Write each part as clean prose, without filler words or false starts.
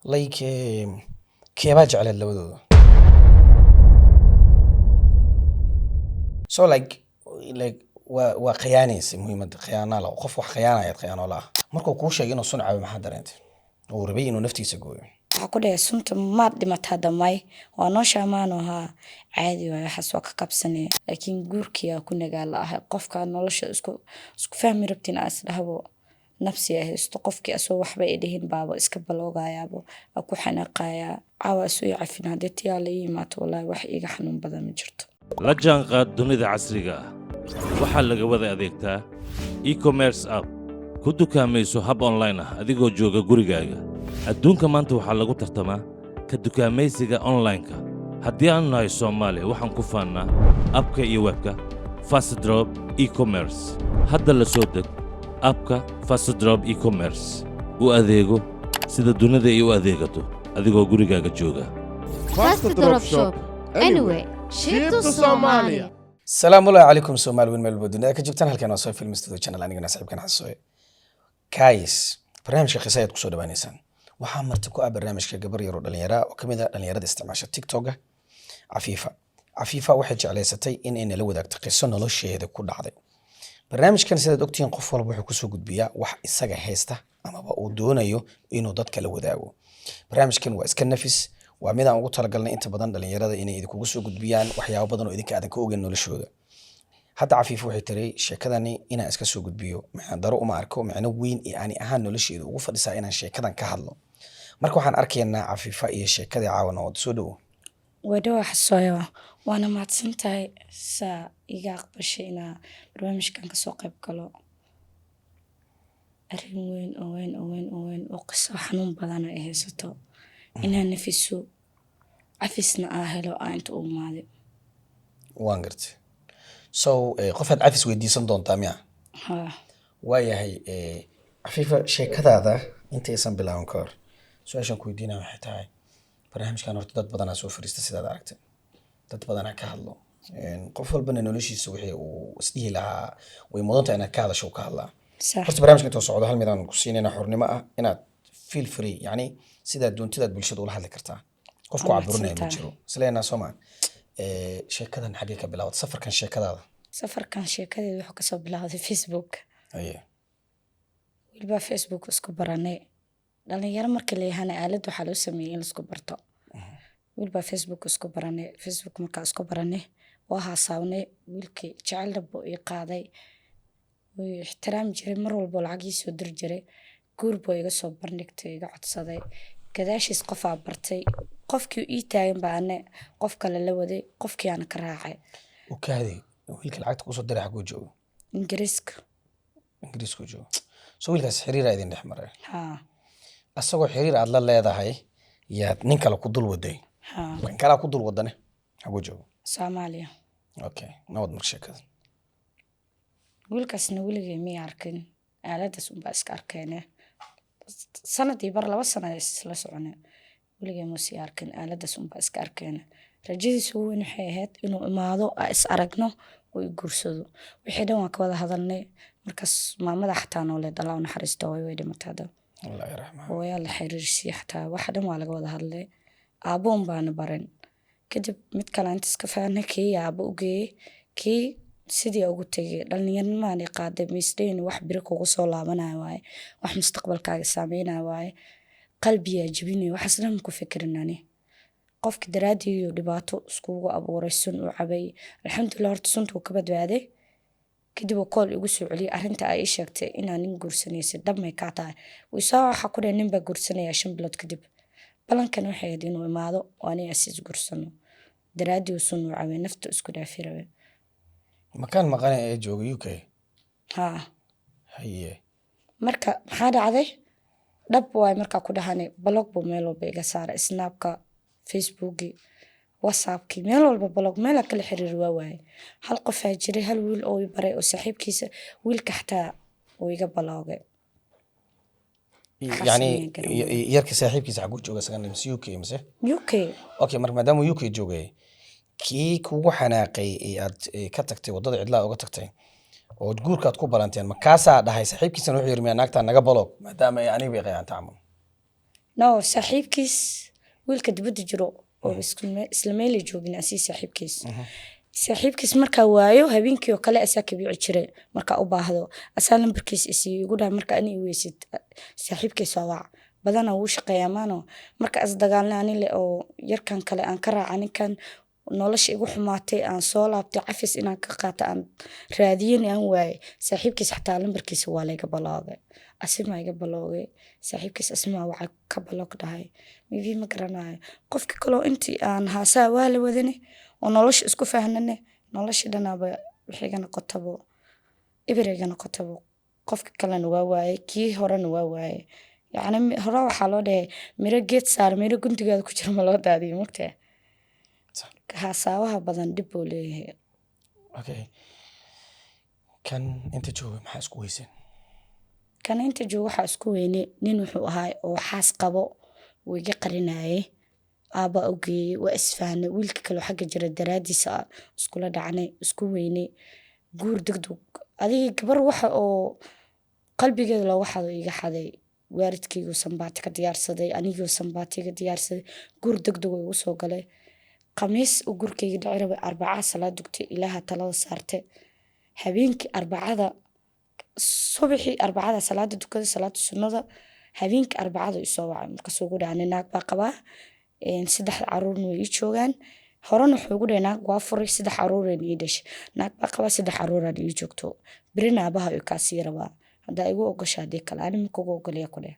like keebaa jecleed labadooda? So like waa khiyaanaysa muhiimadda khiyaana la qof wax khiyaanaya khiyaano la markuu kuu sheegay inuu sun caawi maxaa dareentay oo rabay inuu naftiisa gooyo waxa ku dhahay sunta ma dhimataa damay waa noo shaamaano ha caadi waa waxaas waa ka qabsanay laakiin guurkiya ku nagaal ah qofka nolosha isku fahmi rabtiin as dhahabo nafsi ah isto qofkii asoo waxba ay dhihin baabo iska baloogayaabo ku xanaaqaya caawa soo yacfin hadii yaa la yimaado wallahi wax iga xanuun badan ma jirto la jaanqaad dunida casriga ah waxaa laga wada adeegtaa e-commerce app ku dukaamayso hab online ah adigoo jooga gurigaaga adduunka maanta waxaa lagu tartamaa ka dukaamaysiga online-ka haddii aan nahay Soomaaliya waxaan ku faannaa abka iyo webka Fast Drop e-commerce hadda la soo deg abka Fast Drop e-commerce u adeego sida dunida ay u adeegato adigoo gurigaaga jooga Fast Drop Shop anyway ship to Somalia. السلام عليكم سومال وين مال بدنا كجبتنا هالكان وصاي فيلم استوديو channel aniga nasib kan xasooy kays barnaamijka qisaayad ku soo dhawaanaysan waxa marti ku ah barnaamijka gabar yar oo dhalinyaro oo kamid ah dhalinyarada isticmaasha TikTok Afifa waxay jecleysatay in ay la wadaagto qiso nolosheeda ku dhacday barnaamijkan sidaad ogtiin qof walba wuxuu ku soo gudbiyaa wax isaga heesta ama uu doonayo inuu dadka la wadaago barnaamijkan waa iska nafis waa mid aan ugu talagalnay inta badan dhalinyarada inay idinku soo gudbiyaan waxyaabo badan oo idinka aadan ka ogeyn noloshooda hadda Afifa waxay tiri sheekadani inaan iska soo gudbiyo maxaan daro uma arko macna weyn ee aan ahaan nolosheeda ugu fadhisaa inaan sheekadan ka hadlo marka waxaan arkaynaa Afifa iyo sheekada caawana oo soo dhaw wado xasooyo waana mahadsantahay saa iga aqbashayna barnaamijkan ka soo qayb galo arrin weyn oo qiso xanuun badan ay haysato inaan nafiso afisna helo inta uu maade waan gartay so qofaad afis weydiisan doontaa miya ha waayahay Afifa sheekadaada intaysan bilaaban ka hor su'aashan ku weydiinaa waxay tahay barnaamijkan horta dad badan soo fariista sidaad aragtay dad badan ka hadlo qof walba noloshiisa wixii uu isdhihi lahaa way mudan tahay inaad ka hadasho ka hadlaa horta barnaamijkan intuu socdo hal midaan ku siinayna xornimo ah inaad feel free yani sidaad doontidaad bulshada ula hadli kartaa qofku caburinayo ma jiro isleena Soomaan sheekadan xagee ka bilowday safarkan sheekadaada sheekadeedu wuxuu ka soo bilowday Facebook wilba Facebook isku baranay dhalinyaro markii la yahay aalad waxa loo sameeyay in la isku barto wilba Facebook isku baranay Facebook marka isku baranay waxa saawnay wilkii jacayl dabo ii qaaday way ixtiraam jiray mar walba lacagiiso dir jiray guurbo iga soo bandhigtay iga codsaday gadaashiis qof bartay qofkii ii taagan baana qof kale la waday qofkii aan ka raacay oo kaadi wiilka lacagta ku soo diray xagoo joogo ingiriiska joogo soo wiilkaas xiriir ay idin dhexmaray ha asagoo xiriir aad la leedahay yaad nin kale ku dul waday ha nin kale ku dul wadane xagoo joogo Soomaaliya okay nabad mar sheekada wiilkaasna weligay ma arkin aaladaas un baa iska arkayna sanadii bar 2 sano isla soconay weligay ma sii arkin aaladaas un baa iska arkayna rajadiisu weyn waxay ahayd inuu imaado is aragno oo guursado wixii dhan waan ka wada hadalnay markaas maamada xataa noo leed Allah u naxariisto way dhimatada Allah yarxamha oo yaa la xiriirsi xataa wax dhan waa laga wada hadlay aaboon baan baran kadib mid kale inta iska faanay kii aabo u geeyay kii sidii ugu tagay dhalinyaranimada qaaday miisdeen wax biri kugu soo laabanayo waay wax mustaqbalkaaga saameynaayo waay qalbiga jibinay wax aslan ku fikirnani qofka daraadii iyo dhibaato isku abuuray sun u cabay alxamdulillah horta suntu ka badbaaday kadib kool igu soo celi arinta ay sheegtay inaan nin guursanaysa dhamay ka tahay wiisoo waxa ku dheer ninba guursanaya 5 bilood kadib balankan waxay ahayd inuu imaado oo ani asiis guursano daraadii sun u cabay nafta isku dhaafirawe makaan maqan ee jooga UK ha haye marka maxaa dhacday dhab way marka ku dhahanay blog buu meel walba iga saaray snapka facebooki whatsappki meel walba blog meel kala xiriir waay hal qof ay jiray hal wiil oo baray oo saaxiibkiisa wiilka xataa oo iga blogay yani yarka saaxiibkiisa xaguu jooga sagan UK mise UK okay marka maadaama UK joogay kii kugu xanaaqay ee aad ka tagtay wadada cidlaa uga tagtay oo guurkaad ku balanteen ma kaasa dhahay saaxiibkiisana wuxuu yirmi naagta naga blog maadaama ay aniga bay qeyaan taamo no saaxiibkiis wiilka dibadda jiro oo isla meel ay joogin asii saaxiibkiis markaa waayo habeenkii oo kale asaa kabici jire markaa u baahdo asaa lambarkiis isii igu dhaha marka ani iweysid saaxiibkiis waa wac badana wuu shaqeeyaa maano marka isdagaalna anile oo yarkan kale aan ka raaca ninkan nolosha igu xumaatay aan soo laabtay cafis inaan ka qaato aan raadiyin aan waaye saaxiibkiis xataa lambarkiisa waa layga baloogay asima iga baloogay saaxiibkiis asima waxaa ka baloog dhahay mibii ma garanayo qofki kaloo intii aan haasaa waa la wadane oo nolosha isku fahnane nolosha dhanaaba wixayga noqotabo ibirayga noqotabo qofki kalena waa waaye kii horena waa waaye yacni hore waxaa loo dhahay miro geed saar miro guntigaada ku jira ma loo daadiyo mogtaa hasaawaha badan dhib buu leeyahay okay kan inta jooga maxaa isku weyseen kan inta jooga waxaa isku weyne nin wuxuu ahaa oo xaas qabo wuu iga qarinaayay aaba ogeeyey waa isfahnay wiilka kale xagga jira daraadiisa iskula dhacnay isku weynay guur degdeg adiga gabar waxa oo qalbigeeda looga xado iga xaday waalidkaygu sanbaati ka diyaarsaday anigoo sanbaatiga diyaarsaday guur degdeg igu soo galay khamiis uu gurkayga dhici rabay arbacada salaad dugtay ilaaha talada saarte habeenkii arbacada subaxii arbacada salaada dukada salaada sunnada habeenkii arbacada isoo wacay markaasuu ugu dhahay naag baa qabaa 3 caruurna way ii joogaan horena wuxuu ugu dhahay naag waa furay 3 caruureen ii dhashay naag baa qabaa 3 caruuraan ii joogto birina aabaha uu kaasii rabaa haddaa igu ogashaa dee kale anima kugu ogolaya ku dheh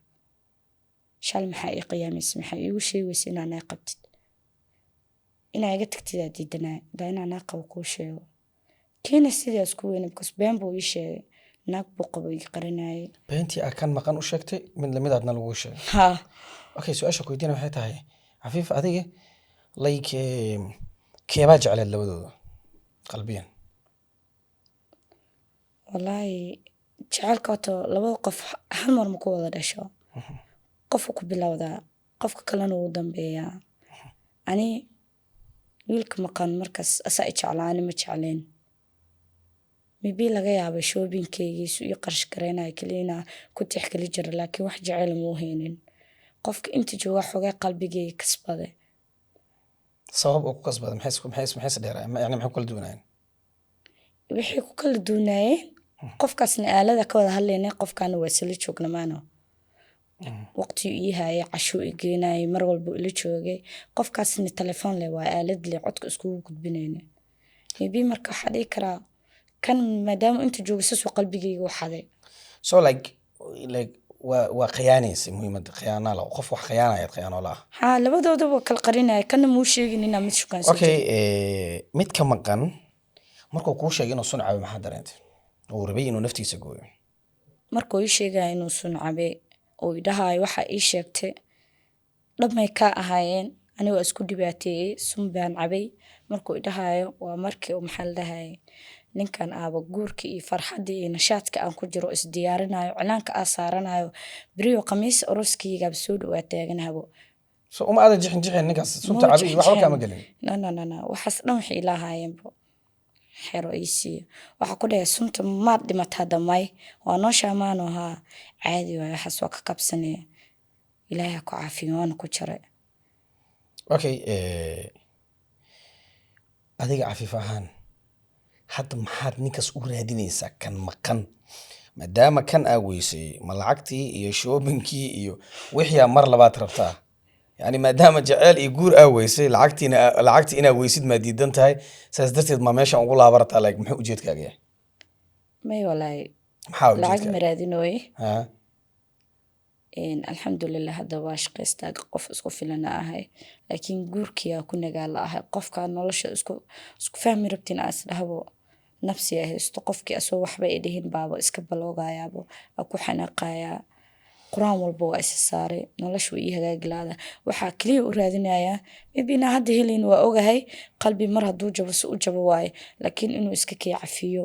shal maxaa ii qiyaamaysa maxaa iigu sheegaysa inaa naag qabtid inaa iga tagtidaa diidanaa daa inaa naag qabo kuu sheego kiina sidaas ku weyne because been buu ii sheegay naag buu qabo iga qarinayay beentii aa kan maqan u sheegtay mid lamidaadna lagu sheegay ha okay su-aasha ku weydiina waxay tahay cafiif adiga like keebaa jecleed labadooda qalbiyan wallaahi jecelka wato labada qof hal mar ma ku wada dhasho qofku ku bilowdaa qofka kalena wuu dambeeyaa ani wiilka maqan markaas asaa i jeclaani ma jecleen mibii laga yaabay shoobinkeegiisu iyo qarash gareynayo keliina ku tixgeli jira laakiin wax jecel muu haynin qofka inta jooga xogay qalbigeyga kasbade sabab oo ku kasbada maxay dheeraa yani maxay kala duwanayeen wixii ku kala duwanaayeen qofkaasna aalada ka wada hadlaynay qofkaana waa isla joogna maano waqti ii haayay casho i geenayay mar walba ila joogay qofkaasna telefoon leh waa aalad leh codka iskugu gudbinayna mibii marka waxaa dhihi karaa kan maadaama inta jooga sasuu qalbigeyga waxaday so like waa khiyaanaysa muhiimada khiyaanala qof wax khiyaanaya khiyaanola ha labadoodaba kala qarinaya kana muu sheegin inaa mid shukaansan okay mid ka maqan markuu kuu sheegay inuu sun cabe maxaa dareentay uu rabay inuu naftiisa gooyo markuu ii sheegaya inuu sun cabe oo idhahayo waxaa ii sheegtay dhamay ka ahaayeen aniga isku dhibaateeyey sun baan cabay markuu idhahayo waa markii maxaa la dhahay ninkan aaba guurka iyo farxadii iyo nashaadka aan ku jiro isdiyaarinayo cilaanka aan saaranayo beriyo khamiis oroskayga soo dhawaa taaganahabo so uma aada jixin ninkaas sunta cabi waxba kama gelin no waxaas dhan waxay ilaahayeenbo xero iisiyo waxaa ku dhahay sunta maad dhimataa damay waa noo shaamaano haa caadi waay waxaas waa ka kabsanaya ilaahay ku caafiyo waana ku jaray okay adiga cafiif ahaan hadda maxaad ninkaas u raadinaysaa kan maqan maadaama kan aa weysay ma lacagtii iyo shoobinkii iyo wixiyaa mar labaad rabtaa yani maadaama jeceel iyo guur aa weysay lacagtii inaa weysid maa diidan tahay saas darteed maa meeshan ugu laabartaa like muxuu ujeedkaaga yahay may walaahi maxaa lacag ma raadinooye ha alxamdulilah hadda waa shaqaystaa qof isku filana ahay laakiin guurkiyaa ku nagaala ahay qofkaa nolosha isku fahmi rabtiin aa isdhahabo nafsi ay haysto qofkii asoo waxba ay dhihin baaba iska baloogayaabo aa ku xanaaqayaa quraan walba waa isa saaray nolosha way ii hagaaglaada waxaa keliya u raadinayaa mibina hadda helin waa ogahay qalbi mar hadduu jabo si u jabo waaye laakiin inuu iska kii cafiyo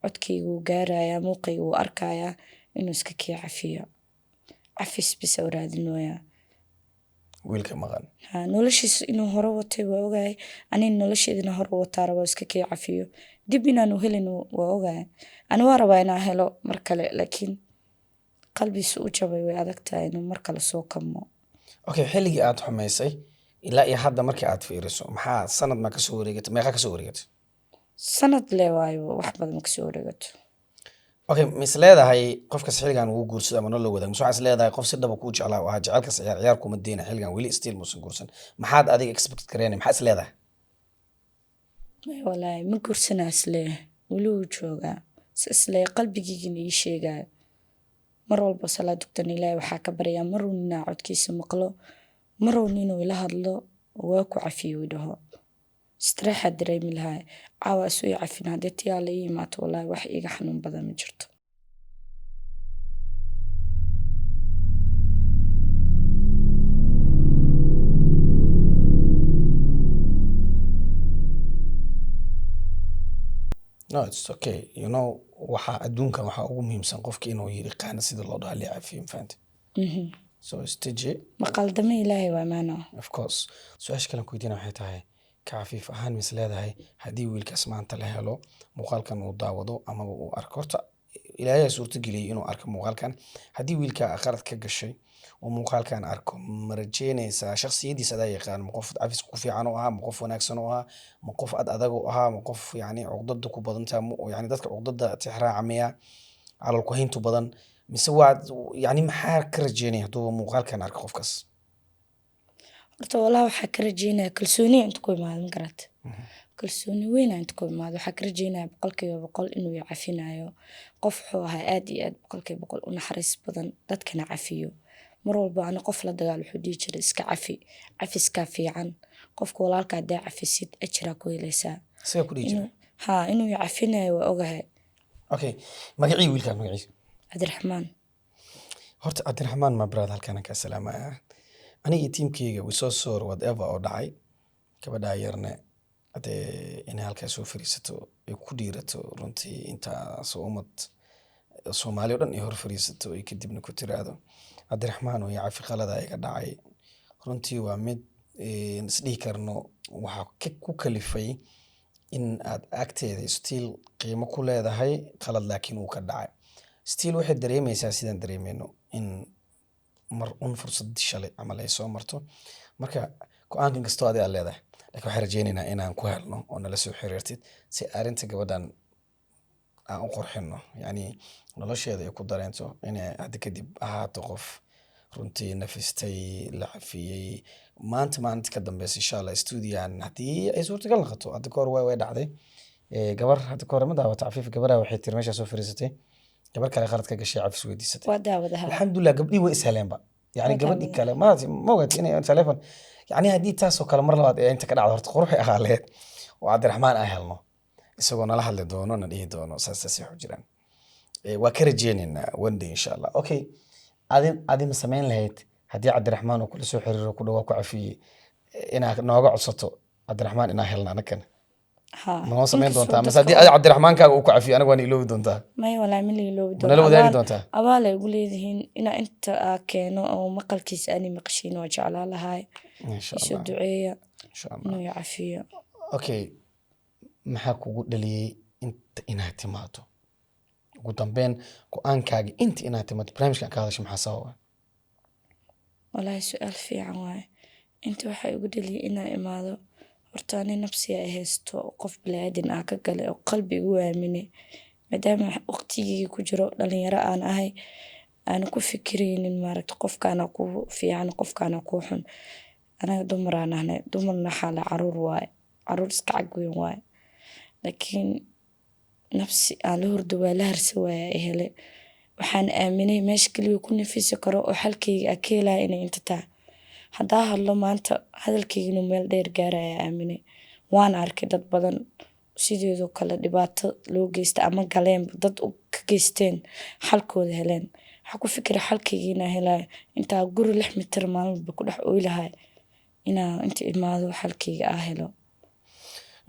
codkayga wuu gaarayaa muuqayga wuu arkayaa inuu iska kii cafiyo cafis bisa u raadinooyaa wiilka maqan noloshiisa inuu hore watay waa ogahay anina nolosheedina hore wataa rabaa iska kii cafiyo dib inaanu helin waa ogahay ani waa rabaa inaa helo mar kale laakiin qalbiisa u jabay way adag tahay inuu mar kale soo kamo okay xilligii aad xumaysay ilaa iyo hadda markii aad fiiriso maxaa sanad ma kasoo wareegatay meeqa kasoo wareegatay sanad le waayo wax badan ma kasoo wareegato okay mis leedahay qofkas xilligan uu guursado ama nolol wadaag waxaad leedahay qof si dhab ah kuu jeclaa oo jecelka ciyaar kuma deena xilligan weli still muusan guursan maxaad adiga expect gareynay maxaa is leedahay wallaahi ma guursanaa isle weli wuu joogaa isle qalbigiigina ii sheegaayo mar walba salaad dugtan ilaahay waxaa ka baryaa maruu ninaa codkiisa maqlo maruu ninuu ila hadlo waa ku cafiyo dhaho istiraxa dareemi lahaa caawa isu i cafin haddii tiyaa la ii imaato wallaahi wax iiga xanuun badan ma jirto no it's okay you know waxaa adduunkan waxaa ugu muhiimsan qofki inuu yiri qaana sida loo dhaha la cafiyo fahanta so stage maqaldama ilaahay waa maano of course su-aasha kale ku weydiina waxay tahay ka cafiif ahaan mis leedahay haddii wiilkaas maanta la helo muuqaalkan uu daawado amaba uu arko horta ilaahay suurta geliyay inuu arko muuqaalkan haddii wiilka qalad ka gashay oo muuqaalkan arko ma rajeynaysaa shakhsiyadiisa adaa yaqaan ma qof cafis ku fiican oo ahaa ma qof wanaagsan oo ahaa ma qof adag oo ahaa ma qof yani cuqdada ku badantaa yani dadka cuqdada tixraaca miya calal ku hayntu badan mise waad yani maxaa ka rajeynaya hadduu muuqaalkan arko qofkaas horta walaa waxaa ka rajeynaya kalsooni inta ku imaado ma garata kalsooni weyn inta ku imaado waxaa ka rajeynaya 100% inuu i cafinayo qof wuxuu ahaa aad iyo aad 100% u naxariis badan dadkana cafiyo mar walba ana qof la dagaal wuxuu dhihi jiray iska cafiska fiican qofka walaalka hadaa cafisid ajra ku helaysaa sida ku dhihi jiray inuu i cafinayo waa ogahay okay magacii wiilka magaciisa Cabdiraxmaan horta Cabdiraxmaan ma brother halkan ka salaamaya aniga teamkayga we saw whatever oo dhacay gabadha yarna inay halkaas soo fariisato ay ku dhiirato runtii inta soo umad Soomaali oo dhan ay hor fariisato ay kadibna ku tiraado Cabdiraxmaan oo yacafi qalada iga dhacay runtii waa mid isdhihi karno waxa ku kalifay in aad agteeda still qiimo ku leedahay qalad laakiin uu ka dhacay still waxay dareemaysaa sidaan dareemayno in mar fursad shalay amal ay soo marto marka go'aankan kastoo aad leedahay laakiin waxaan rajeynaynaa inaan ku helno oo nala soo xiriirtid si arinta gabadhan aan u qorxino yani nolosheeda ay ku dareento inay hadda kadib ahaato qof runtii nafistay la cafiyey maanta ka dambeysa insha allah stuudiyan haddii ay suurtagal noqoto hadda kahor way dhacday gabar hadda kahor ma daawata cafiif gabadha waxay tiri meesha soo fariisatay gabar kale qalad ka gashay cafis weydiisatay waa daawadaha alxamdulillah gabdhii way ishaleynba yani gabadhii kale ma ogaad inay telefoon yani haddii taasoo kale mar labaad ee inta ka dhacdo horta quruxay ahaa laheyd oo Cabdiraxmaan aan helno isagoo nala hadli doono na dhihi doono saas u jiraan waa ka rajeynaynaa one day insha allah okay adi ma samayn lahayd haddii Cabdiraxmaan uu kula soo xiriiro ku dhawaa ku cafiyey inaad nooga codsato Cabdiraxmaan inaan helna anakan ma noo samayn doontaa mise haddii Cabdiraxmaankaaga uu ku cafiyo anaga waan iloobi doontaa may walaa ma iloobi doontaa nala wadaagi doontaa abaal ay ugu leedihiin inaa inta keeno oo maqalkiisa ani maqashiin waa jeclaa lahay isu duceeya inuu i cafiyo okay maxaa kugu dhaliyey inta inaad timaado ugu dambeyn go'aankaaga inta inaad timaado barnaamijkan ka hadashay maxaa sababa wallaahi su-aal fiican waaye inta waxaa igu dhaliyey inaa imaado horta ani nafsiga ay haysto qof biniaadan ka galay oo qalbi igu aaminay maadaama waqtigii ku jiro dhalinyaro aan ahay aan ku fikiraynin maaragta qofkaana ku fiican qofkaana ku xun anaga dumaraan ahnay dumarna xaala caruur waaye caruur iska cagweyn waaye laakiin nafsi aan la hurdo waa la harsa waaye ay hele waxaan aaminay meesha kaliya ku nafisi karo oo xalkayga ka helaya inay inta tahay haddaa hadlo maanta hadalkayga inuu meel dheer gaaraya aaminay waan arkay dad badan sideedoo kale dhibaato loo geysta ama galeenba dad ka geysteen xalkooda heleen waxaa ku fikira xalkayga inaa helaya intaa guri 6 mitir maalinba ku dhex ooy lahay inaa inta imaado xalkayga helo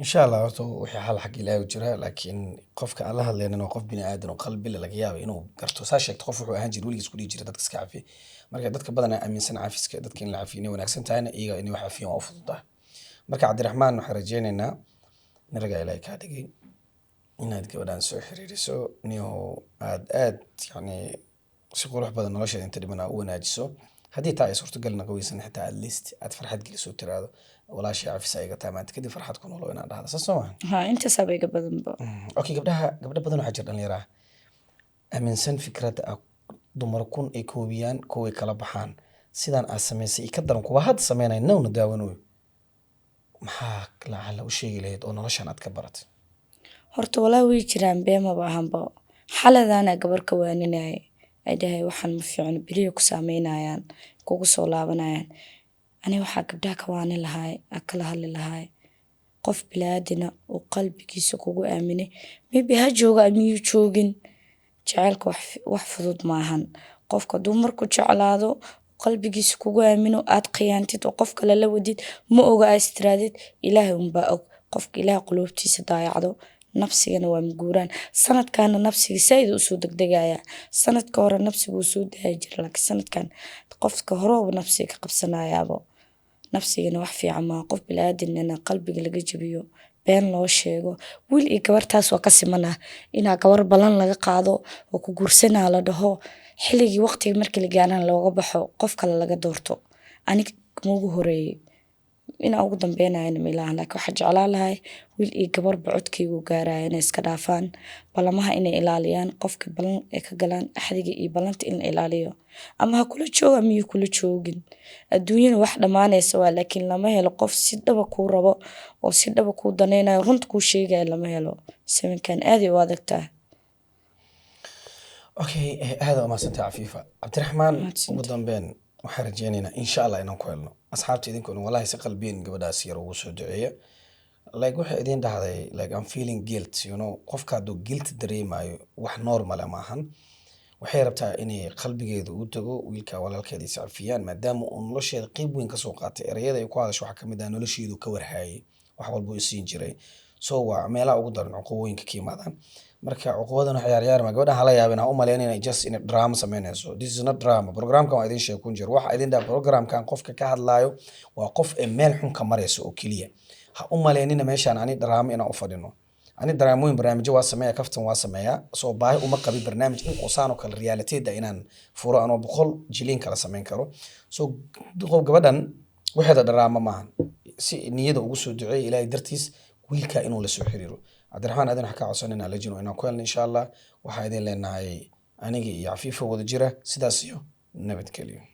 insha allah horta wixii xal xaq ilaahay jira laakiin qofka aan la hadlaynin waa qof bini aadan oo qalbi laga yaabo inuu garto saa sheegto qof wuxuu ahaan jiray weligiis ku dhigi jiray dadka iska cafi marka dadka badan aaminsan cafiska dadka in la cafiyo inay wanaagsan tahayna iyaga inay wax cafiyan waa u fududahay marka Cabdiraxmaan waxaan rajeynaynaa naraga ilaahay ka dhigay inaad gabadhan soo xiriiriso niyo aad yani si qurux badan nolosheeda inta dhiman u wanaajiso haddii taa ay suurtagal noqon weysan xitaa at least aad farxad geliso tiraahdo walaashii cafisa iga taa maanta kadib farxad ku noolo inaan dhahdo saas soo maaha ها انت سابقة بدنبا okay gabdho badan waxaa jira dhalinyaro ah aaminsan fikradda ah dumar kun ay koobiyaan kuway kala baxaan sidaan aad samaysay i ka daran kuwa hadda sameynaya nawna daawanoyo maxaa lacala u sheegi lahayd oo noloshan aad ka baratay horta walaa way jiraan beema baahanba xaladaana gabar ka waaninaya ay dhahay waxaan ma fiicno beriyo ku saameynayaan kugu soo laabanayaan ani waxaa gabdhaha ka waanin lahaay kala hadli lahaay qof bilaadina oo qalbigiisa kugu aaminay maybe ha jooga amiyuu joogin jacaylka wax fudud maahan qofka hadduu markuu jeclaado qalbigiisa kugu aamino aad khiyaantid oo qof kale la wadid ma oga aad istiraadid ilaahay unbaa og qofka ilaah quluubtiisa daayacdo nafsigana waa maguuraan sanadkaana nafsiga saaid usoo degdegaya sanadka hore nafsiga wuu soo daaya jira laakiin sanadkan qofka horeba nafsiga ka qabsanayaabo nafsigana wax fiican maa qof bilaadanina qalbiga laga jabiyo been loo sheego wiil iyo gabartaas waa ka simanaa inaa gabar balan laga qaado oo ku guursanaa la dhaho xilligii waqtiga markii la gaaraan looga baxo qof kale laga doorto aniga ugu horeeyay inaa ugu dambeynayana milahan laakiin waxaa jeclaan lahay wiil iyo gabarba codkaygu gaaraya inay iska dhaafaan balamaha inay ilaaliyaan qofka balan ay ka galaan axdiga iyo balanta in la ilaaliyo ama ha kula jooga miyuu kula joogin adduunyada wax dhammaanaysa waa laakiin lama helo qof si dhaba kuu rabo oo si dhaba kuu danaynayo runta kuu sheegaya lama helo saminkan aaday u adagtaa okay aada u mahadsantay cafiifa cabdiraxmaan ugu dambeyn waxaan rajeynaynaa insha allah inaan ku helno asxaabta idinkuna wallahi si qalbiyin gabadhaas yar ugu soo duceeya like waxay idin dhahday like I'm feeling guilt you know qofka hadduu guilt dareemayo wax normal maahan waxay rabtaa inay qalbigeedu u tago wiilka walaalkeeda is cafiyaan maadaama uu nolosheeda qayb weyn kasoo qaatay erayada ay ku hadasho waxaa kamid ah nolosheedu ka warhaayay wax walba uu siin jiray so waa meelaha ugu daran cuqubooyinka ka yimaadaan marka cuqubadan wax yaar ma gabadhan hala yaabin ha u maleyn inay just in drama sameynayso this is not drama programkan waa idin sheekun jir waxa idin dhaa programkan qofka ka hadlaayo waa qof meel xun ka marayso oo keliya ha u maleynina meeshaan ani drama inaan u fadhino ani dramooyin barnaamijyo waa sameeya kaftan waa sameeya soo baahi uma qabi barnaamij in qosaan oo kale realityda inaan furo anoo 100 jilin kala sameyn karo so gabadhan waxeeda drama maahan si niyada ugu soo duceey ilaahay dartiis wiilka inuu la soo xiriiro cabdiraxmaan adin waxa ka codsanayna lajino inaan ku helno insha Allah waxa idin leenahay aniga iyo cafiifa wada jira sidaas iyo nabadgelyo